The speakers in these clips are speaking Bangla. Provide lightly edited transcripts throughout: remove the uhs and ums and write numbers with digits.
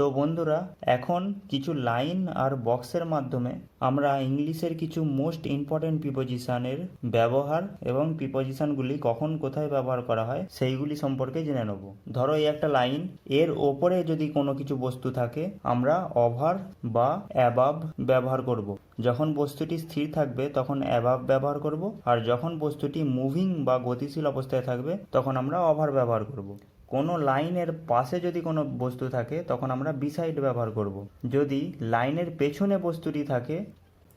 তো বন্ধুরা, এখন কিছু লাইন আর বক্সের মাধ্যমে আমরা ইংলিশের কিছু মোস্ট ইম্পর্টেন্ট প্রিপোজিশনের ব্যবহার এবং প্রিপোজিশনগুলি কখন কোথায় ব্যবহার করা হয় সেইগুলি সম্পর্কে জেনে নেব। ধরো এই একটা লাইন, এর ওপরে যদি কোনো কিছু বস্তু থাকে আমরা ওভার বা অ্যাবাভ ব্যবহার করব। যখন বস্তুটি স্থির থাকবে তখন অ্যাবাভ ব্যবহার করব, আর যখন বস্তুটি মুভিং বা গতিশীল অবস্থায় থাকবে তখন আমরা ওভার ব্যবহার করব। কোনো লাইনের পাশে যদি কোনো বস্তু থাকে তখন আমরা বিসাইড ব্যবহার করব। যদি লাইনের পেছনে বস্তুটি থাকে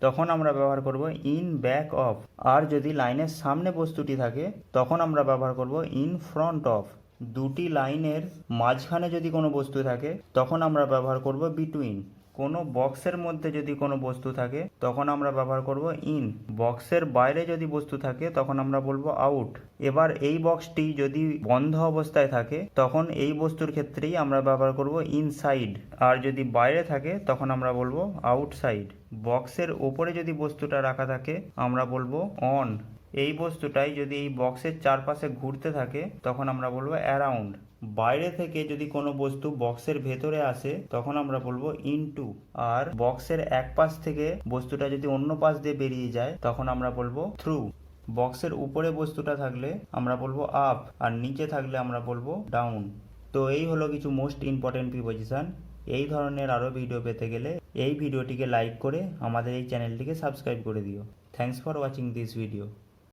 তখন আমরা ব্যবহার করব ইন ব্যাক অফ, আর যদি লাইনের সামনে বস্তুটি থাকে তখন আমরা ব্যবহার করব ইন ফ্রন্ট অফ। দুটি লাইনের মাঝখানে যদি কোনো বস্তু থাকে তখন আমরা ব্যবহার করব বিটুইন। কোনো বক্সের মধ্যে যদি কোনো বস্তু থাকে তখন আমরা ব্যবহার করব ইন। বক্সের বাইরে যদি বস্তু থাকে তখন আমরা বলবো আউট। এবার এই বক্সটি যদি বন্ধ অবস্থায় থাকে তখন এই বস্তুর ক্ষেত্রেই আমরা ব্যবহার করব ইনসাইড, আর যদি বাইরে থাকে তখন আমরা বলবো আউটসাইড। বক্সের ওপরে যদি বস্তুটা রাখা থাকে আমরা বলবো অন। এই বস্তুটাই যদি এই বক্সের চারপাশে ঘুরতে থাকে তখন আমরা বলবো অ্যারাউন্ড। বাইরে থেকে যদি কোনো বস্তু বক্সের ভেতরে আসে তখন আমরা বলবো ইনটু, আর বক্সের এক পাশ থেকে বস্তুটা যদি অন্য পাশ দিয়ে বেরিয়ে যায় তখন আমরা বলবো থ্রু। বক্সের উপরে বস্তুটা থাকলে আমরা বলবো আপ, আর নিচে থাকলে আমরা বলবো ডাউন। তো এই হলো কিছু মোস্ট ইম্পর্টেন্ট প্রিপোজিশন। এই ধরনের আরও ভিডিও পেতে গেলে এই ভিডিওটিকে লাইক করে আমাদের এই চ্যানেলটিকে সাবস্ক্রাইব করে দিও। Thanks for watching this video.